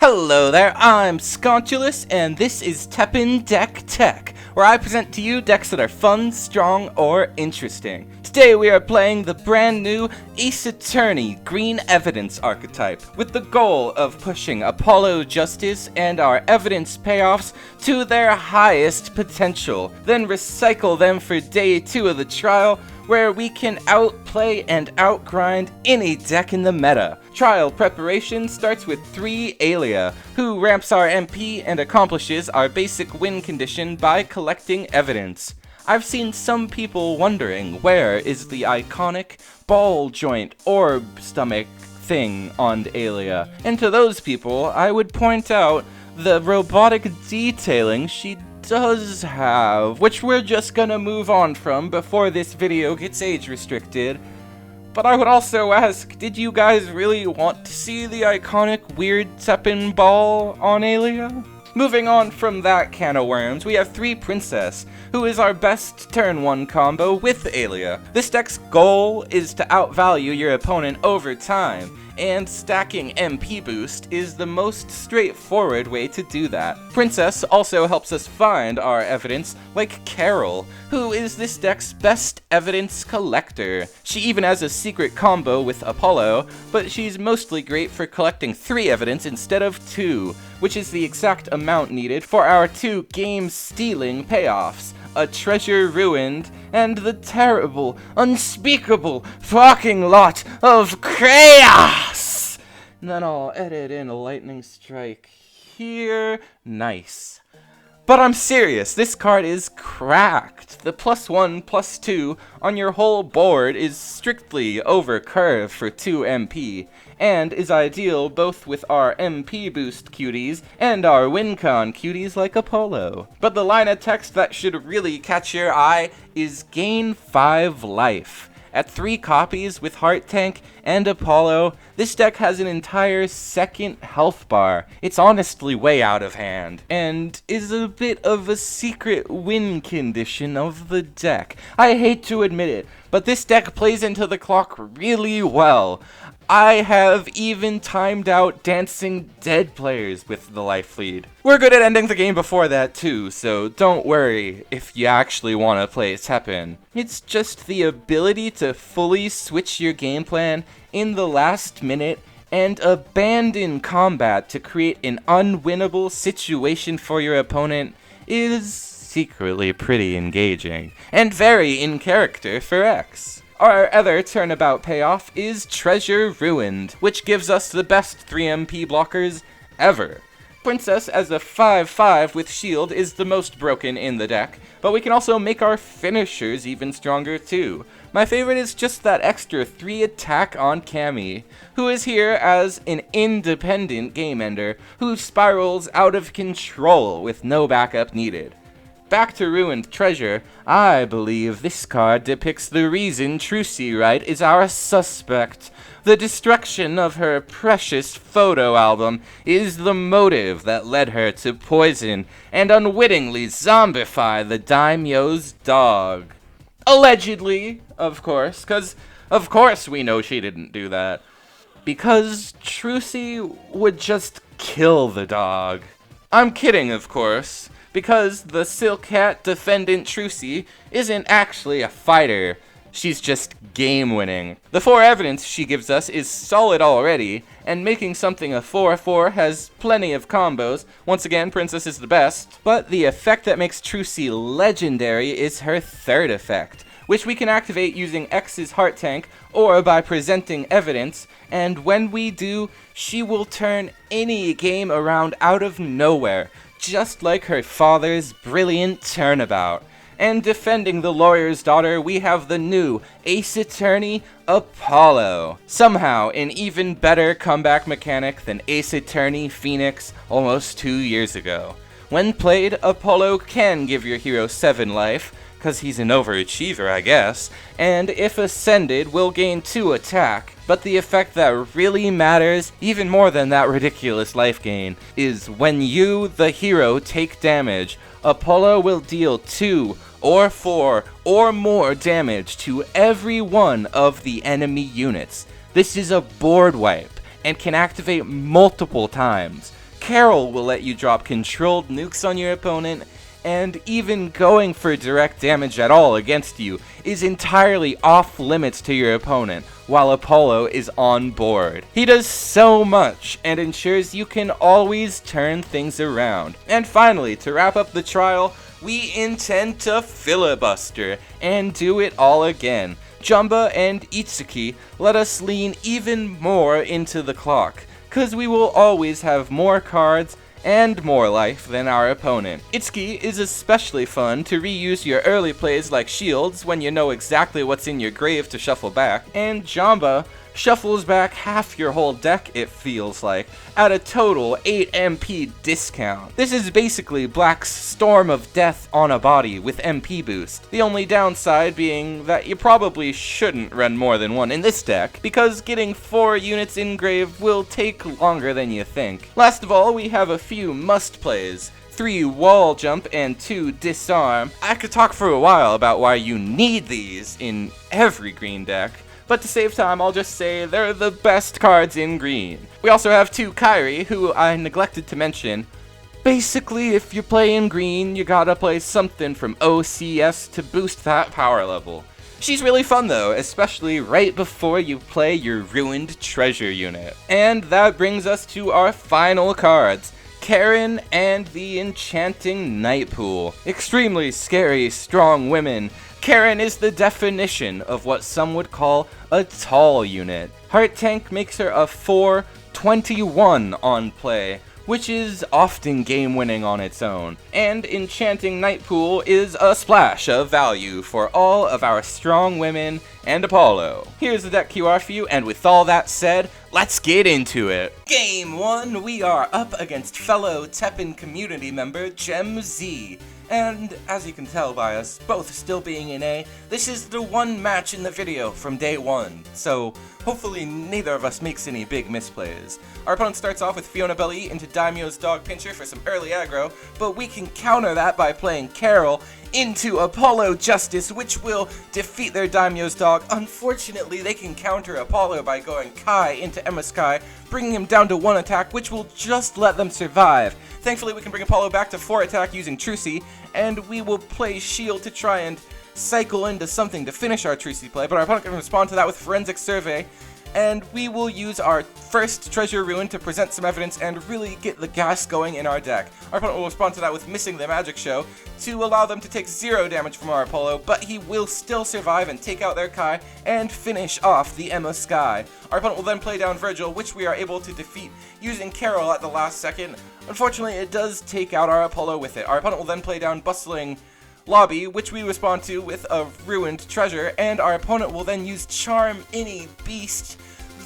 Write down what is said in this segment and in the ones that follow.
Hello there, I'm Sconchulus, and this is TEPPEN Deck Tech, where I present to you decks that are fun, strong, or interesting. Today we are playing the brand new Ace Attorney Green Evidence archetype, with the goal of pushing Apollo Justice and our evidence payoffs to their highest potential, then recycle them for day 2 of the trial, where we can outplay and outgrind any deck in the meta. Trial preparation starts with 3 Alia, who ramps our MP and accomplishes our basic win condition by collecting evidence. I've seen some people wondering where is the iconic ball joint orb stomach thing on Alia, and to those people I would point out the robotic detailing she does have, which we're just gonna move on from before this video gets age restricted. But I would also ask, did you guys really want to see the iconic weird Teppen ball on Alia? Moving on from that can of worms, we have 3 Princess, who is our best turn 1 combo with Alia. This deck's goal is to outvalue your opponent over time, and stacking MP boost is the most straightforward way to do that. Princess also helps us find our evidence, like Carol, who is this deck's best evidence collector. She even has a secret combo with Apollo, but she's mostly great for collecting 3 evidence instead of 2, which is the exact amount needed for our 2 game-stealing payoffs. A treasure ruined, and the terrible, unspeakable fucking lot of chaos! And then I'll edit in a lightning strike here. Nice. But I'm serious, this card is cracked. The +1/+2 on your whole board is strictly over curve for 2 MP, and is ideal both with our MP boost cuties and our WinCon cuties like Apollo. But the line of text that should really catch your eye is gain 5 life. At 3 copies with Heart Tank and Apollo, this deck has an entire second health bar. It's honestly way out of hand, and is a bit of a secret win condition of the deck. I hate to admit it, but this deck plays into the clock really well. I have even timed out Dancing Dead players with the life lead. We're good at ending the game before that too, so don't worry if you actually want to play Teppen. It's just the ability to fully switch your game plan in the last minute and abandon combat to create an unwinnable situation for your opponent is secretly pretty engaging, and very in character for X. Our other turnabout payoff is Treasure Ruined, which gives us the best 3 MP blockers ever. Princess as a 5/5 with shield is the most broken in the deck, but we can also make our finishers even stronger too. My favorite is just that extra 3 attack on Cammy, who is here as an independent game ender who spirals out of control with no backup needed. Back to Ruined Treasure, I believe this card depicts the reason Trucy Wright is our suspect. The destruction of her precious photo album is the motive that led her to poison and unwittingly zombify the daimyo's dog. Allegedly, of course, 'cause of course we know she didn't do that. Because Trucy would just kill the dog. I'm kidding, of course, because the Silk Hat defendant Trucy isn't actually a fighter, she's just game winning. The 4 evidence she gives us is solid already, and making something a 4/4 has plenty of combos. Once again, Princess is the best, but the effect that makes Trucy legendary is her 3rd effect, which we can activate using X's Heart Tank or by presenting evidence, and when we do, she will turn any game around out of nowhere, just like her father's brilliant Turnabout. And defending the lawyer's daughter, we have the new Ace Attorney Apollo. Somehow an even better comeback mechanic than Ace Attorney Heatnix almost 2 years ago. When played, Apollo can give your hero 7 life, cause he's an overachiever, I guess, and if ascended, will gain 2 attack. But the effect that really matters, even more than that ridiculous life gain, is when you, the hero, take damage, Apollo will deal 2 or 4 or more damage to every one of the enemy units. This is a board wipe, and can activate multiple times. Carol will let you drop controlled nukes on your opponent, and even going for direct damage at all against you is entirely off limits to your opponent, while Apollo is on board. He does so much, and ensures you can always turn things around. And finally, to wrap up the trial, we intend to filibuster, and do it all again. Jamba and Itsuki let us lean even more into the clock, cause we will always have more cards and more life than our opponent. Itsuki is especially fun to reuse your early plays like shields when you know exactly what's in your grave to shuffle back, and Jamba shuffles back half your whole deck, it feels like, at a total 8 MP discount. This is basically Black's Storm of Death on a body with MP boost. The only downside being that you probably shouldn't run more than one in this deck, because getting 4 units in grave will take longer than you think. Last of all, we have a few must plays. 3 wall jump and 2 disarm. I could talk for a while about why you need these in every green deck, but to save time, I'll just say they're the best cards in green. We also have 2 Kairi, who I neglected to mention. Basically, if you play in green, you gotta play something from OCS to boost that power level. She's really fun though, especially right before you play your ruined treasure unit. And that brings us to our final cards. Karen and the Enchanting Night Pool. Extremely scary, strong women. Karen is the definition of what some would call a tall unit. Heart Tank makes her a 4/21 on play, which is often game-winning on its own. And Enchanting Night Pool is a splash of value for all of our strong women and Apollo. Here's the deck QR for you, and with all that said, let's get into it. Game 1, we are up against fellow TEPPEN community member Gem Z. And as you can tell by us both still being in A, this is the one match in the video from day 1, so hopefully neither of us makes any big misplays. Our opponent starts off with Fiona Belly into Daimyo's Dog Pincher for some early aggro, but we can counter that by playing Carol into Apollo Justice, which will defeat their Daimyo's Dog. Unfortunately, they can counter Apollo by going Kai into Emma Sky, bringing him down to 1 attack, which will just let them survive. Thankfully, we can bring Apollo back to 4 attack using Trucy, and we will play Shield to try and cycle into something to finish our Trucy play, but our opponent can respond to that with Forensic Survey, and we will use our first Treasure Ruin to present some evidence and really get the gas going in our deck. Our opponent will respond to that with Missing the Magic Show to allow them to take 0 damage from our Apollo, but he will still survive and take out their Kai and finish off the Emma Sky. Our opponent will then play down Virgil, which we are able to defeat using Carol at the last second. Unfortunately, it does take out our Apollo with it. Our opponent will then play down Bustling Lobby, which we respond to with a Ruined Treasure, and our opponent will then use Charm Any Beast,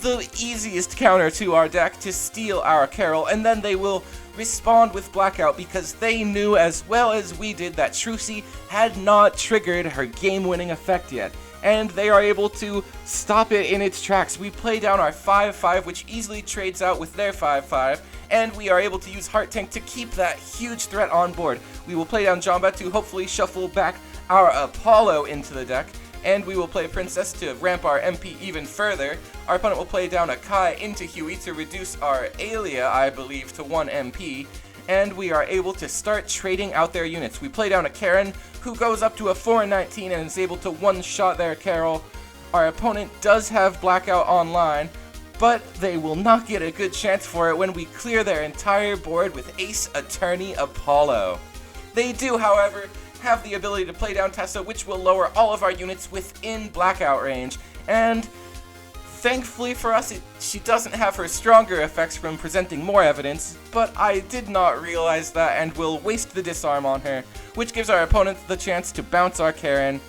the easiest counter to our deck, to steal our Carol, and then they will respond with Blackout because they knew as well as we did that Trucy had not triggered her game-winning effect yet, and they are able to stop it in its tracks. We play down our 5/5, which easily trades out with their 5/5, and we are able to use Heart Tank to keep that huge threat on board. We will play down Jamba to hopefully shuffle back our Apollo into the deck, and we will play Princess to ramp our MP even further. Our opponent will play down a Kai into Huey to reduce our Alia, I believe, to 1 MP, and we are able to start trading out their units. We play down a Karen, who goes up to a 4/19 and is able to one-shot their Carol. Our opponent does have Blackout online, but they will not get a good chance for it when we clear their entire board with Ace Attorney Apollo. They do, however, have the ability to play down Tessa, which will lower all of our units within Blackout range, and thankfully for us, she doesn't have her stronger effects from presenting more evidence, but I did not realize that and will waste the disarm on her, which gives our opponent the chance to bounce our Karen,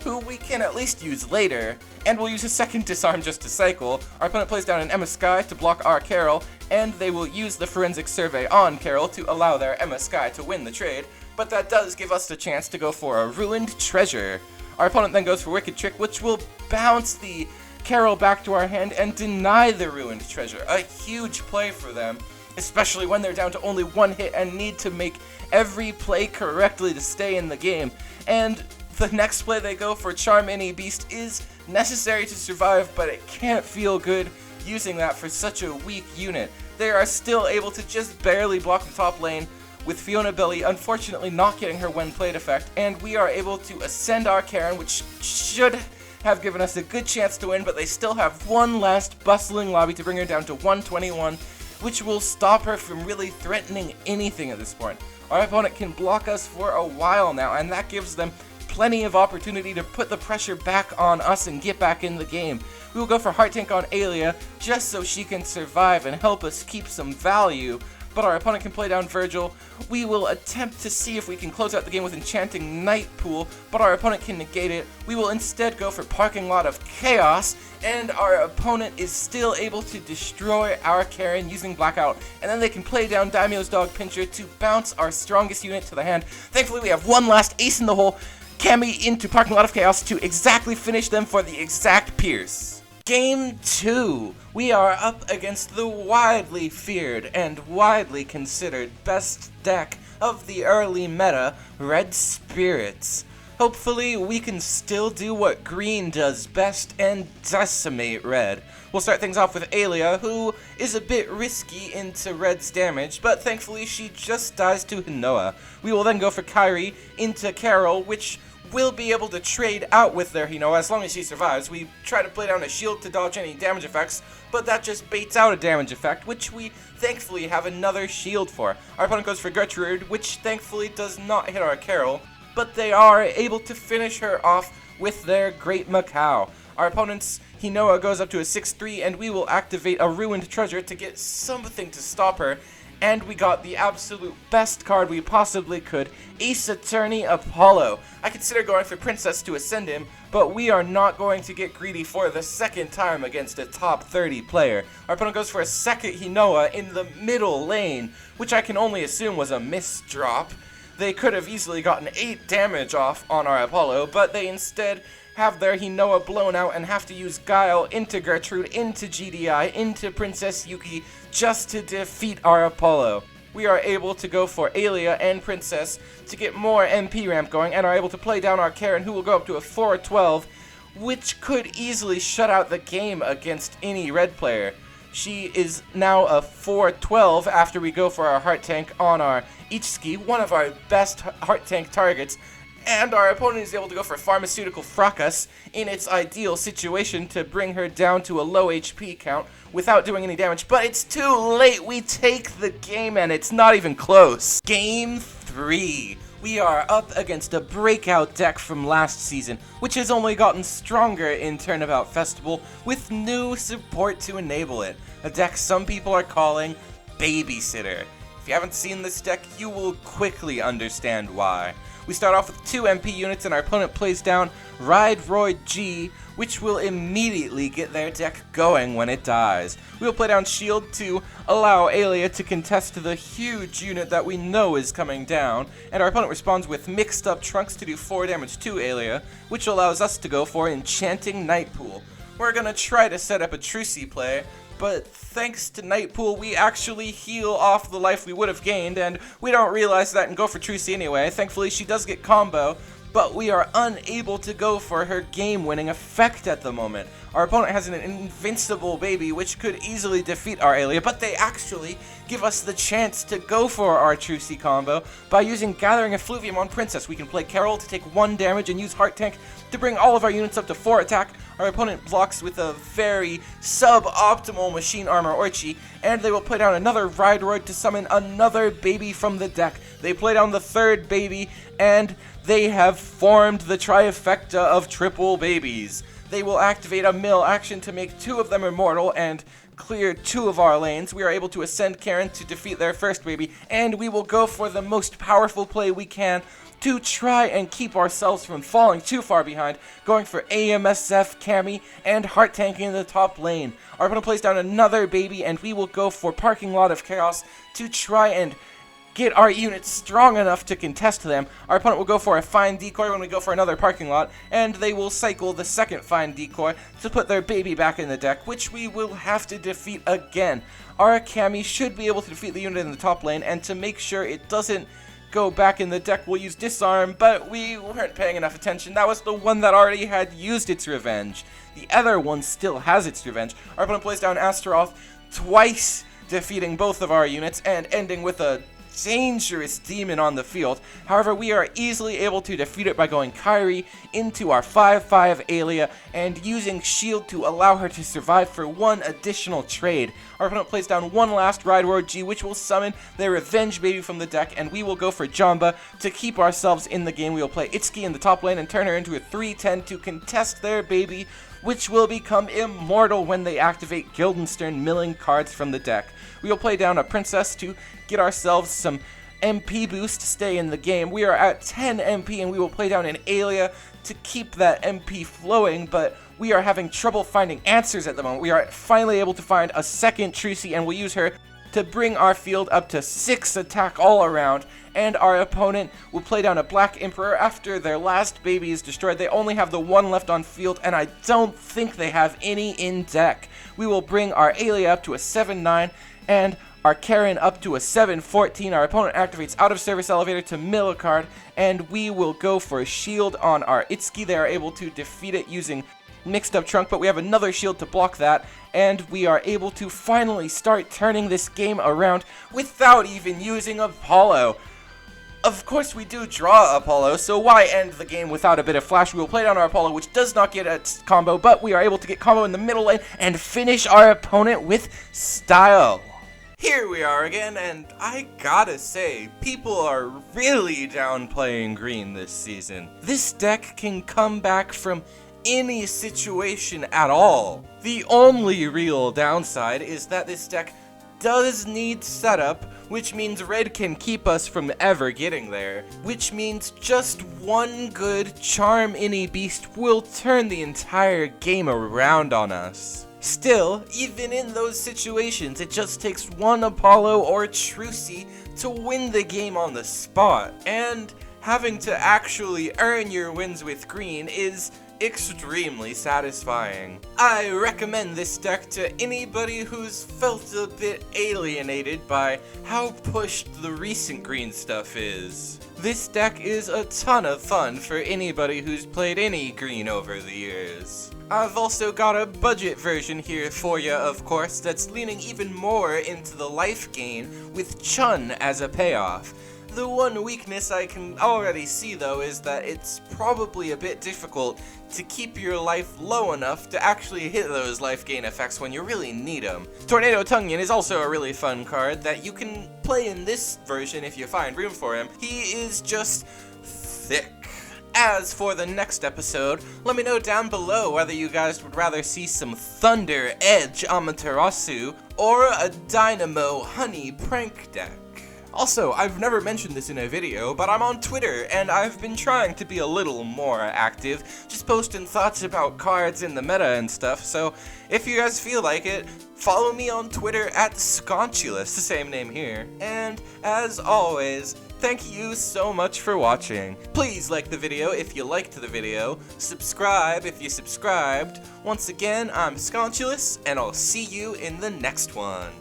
who we can at least use later, and we'll use a second disarm just to cycle. Our opponent plays down an Emma Sky to block our Carol, and they will use the Forensic Survey on Carol to allow their Emma Sky to win the trade, but that does give us the chance to go for a Ruined Treasure. Our opponent then goes for Wicked Trick, which will bounce the Carol back to our hand and deny the Ruined Treasure. A huge play for them, especially when they're down to only 1 hit and need to make every play correctly to stay in the game. And the next play they go for Charm Any Beast is necessary to survive, but it can't feel good using that for such a weak unit. they are still able to just barely block the top lane, with Fiona Billy unfortunately not getting her when played effect, and we are able to ascend our Karen, which should have given us a good chance to win, but they still have one last bustling lobby to bring her down to 121, which will stop her from really threatening anything at this point. Our opponent can block us for a while now, and that gives them plenty of opportunity to put the pressure back on us and get back in the game. We will go for Heart Tank on Alia, just so she can survive and help us keep some value, but our opponent can play down Virgil. We will attempt to see if we can close out the game with Enchanting Night Pool, but our opponent can negate it. We will instead go for Parking Lot of Chaos, and our opponent is still able to destroy our Karen using Blackout, and then they can play down Daimyo's Dog Pincher to bounce our strongest unit to the hand. Thankfully, we have one last ace in the hole, Cammy into Parking Lot of Chaos to exactly finish them for the exact pierce. Game 2, we are up against the widely feared and widely considered best deck of the early meta, Red Spirits. Hopefully we can still do what green does best and decimate red. We'll start things off with Alia, who is a bit risky into red's damage, but thankfully she just dies to Hinoa. We will then go for Kairi into Carol, which will be able to trade out with their Hinoa as long as she survives. We try to play down a shield to dodge any damage effects, but that just baits out a damage effect, which we thankfully have another shield for. Our opponent goes for Gertrude, which thankfully does not hit our Carol, but they are able to finish her off with their Great Macau. Our opponent's Hinoa goes up to a 6-3, and we will activate a Ruined Treasure to get something to stop her. And we got the absolute best card we possibly could, Ace Attorney Apollo. I consider going for Princess to ascend him, but we are not going to get greedy for the second time against a top 30 player. Our opponent goes for a second Hinoa in the middle lane, which I can only assume was a misdrop. They could have easily gotten 8 damage off on our Apollo, but they instead have their Hinoa blown out and have to use Guile into Gertrude, into GDI, into Princess Yuki, just to defeat our Apollo. We are able to go for Alia and Princess to get more MP ramp going, and are able to play down our Karen, who will go up to a 4-12, which could easily shut out the game against any red player. She is now a 4-12 after we go for our Heart Tank on our Ichisuki, one of our best Heart Tank targets, and our opponent is able to go for Pharmaceutical Fracas in its ideal situation to bring her down to a low HP count without doing any damage, but it's too late. We take the game and it's not even close. Game 3. We are up against a breakout deck from last season, which has only gotten stronger in Turnabout Festival with new support to enable it. A deck some people are calling Babysitter. If you haven't seen this deck, you will quickly understand why. We start off with 2 MP units, and our opponent plays down Roid G, which will immediately get their deck going when it dies. We will play down Shield to allow Alia to contest the huge unit that we know is coming down, and our opponent responds with Mixed Up Trunks to do 4 damage to Alia, which allows us to go for Enchanting Night Pool. We're gonna try to set up a Trucy play, but thanks to Night Pool, we actually heal off the life we would have gained, and we don't realize that and go for Trucy anyway. Thankfully, she does get combo, but we are unable to go for her game-winning effect at the moment. Our opponent has an invincible baby, which could easily defeat our Alia, but they actually give us the chance to go for our Trucy combo by using Gathering Effluvium on Princess. We can play Carol to take 1 damage and use Heart Tank to bring all of our units up to 4 attack. Our opponent blocks with a very suboptimal Machine Armor Orchi, and they will play down another Roid to summon another baby from the deck. They play down the 3rd baby, and they have formed the trifecta of triple babies. They will activate a mill action to make 2 of them immortal and clear 2 of our lanes. We are able to ascend Karen to defeat their 1st baby, and we will go for the most powerful play we can to try and keep ourselves from falling too far behind, going for AMSF, Cammy, and Heart Tank in the top lane. Our opponent plays down another baby, and we will go for Parking Lot of Chaos to try and get our units strong enough to contest them. Our opponent will go for a Fine Decoy when we go for another Parking Lot, and they will cycle the 2nd Fine Decoy to put their baby back in the deck, which we will have to defeat again. Our Cammy should be able to defeat the unit in the top lane, and to make sure it doesn't go back in the deck, we'll use Disarm, but we weren't paying enough attention. That was the one that already had used its revenge. The other one still has its revenge. Our opponent plays down Astaroth twice defeating both of our units and ending with a dangerous demon on the field. However, we are easily able to defeat it by going Kairi into our 5/5 Alia and using shield to allow her to survive for one additional trade. Our opponent plays down one last Ride Road G, which will summon their Revenge Baby from the deck, and we will go for Jamba to keep ourselves in the game. We will play Itsuki in the top lane and turn her into a 3/10 to contest their baby, which will become immortal when they activate Guildenstern, milling cards from the deck. We will play down a Princess to get ourselves some MP boost to stay in the game. We are at 10 MP and we will play down an Alia to keep that MP flowing, but we are having trouble finding answers at the moment. We are finally able to find a second Trucy and we'll use her to bring our field up to 6 attack all around, and our opponent will play down a Black Emperor after their last baby is destroyed. They only have the one left on field, and I don't think they have any in deck. We will bring our Alia up to a 7/9, and our Karen up to a 7/14. Our opponent activates Out of Service Elevator to mill a card, and we will go for a shield on our Itsuki. They are able to defeat it using Mixed Up Trunk, but we have another shield to block that, and we are able to finally start turning this game around without even using Apollo. Of course we do draw Apollo, so why end the game without a bit of flash? We will play down our Apollo, which does not get a combo, but we are able to get combo in the middle lane and finish our opponent with style. Here we are again, and I gotta say, people are really downplaying green this season. This deck can come back from any situation at all. The only real downside is that this deck does need setup, which means red can keep us from ever getting there, which means just one good charm any beast will turn the entire game around on us. Still, even in those situations, it just takes one Apollo or Trucy to win the game on the spot, and having to actually earn your wins with green is extremely satisfying. I recommend this deck to anybody who's felt a bit alienated by how pushed the recent green stuff is. This deck is a ton of fun for anybody who's played any green over the years. I've also got a budget version here for you, of course, that's leaning even more into the life gain with Chun as a payoff. The one weakness I can already see, though, is that it's probably a bit difficult to keep your life low enough to actually hit those life gain effects when you really need them. Tornado Tungian is also a really fun card that you can play in this version if you find room for him. He is just thick. As for the next episode, let me know down below whether you guys would rather see some Thunder Edge Amaterasu or a Dynamo Honey prank deck. Also, I've never mentioned this in a video, but I'm on Twitter, and I've been trying to be a little more active, just posting thoughts about cards in the meta and stuff, so if you guys feel like it, follow me on Twitter at Sconchulous, the same name here. And, as always, thank you so much for watching. Please like the video if you liked the video, subscribe if you subscribed. Once again, I'm Sconchulous, and I'll see you in the next one.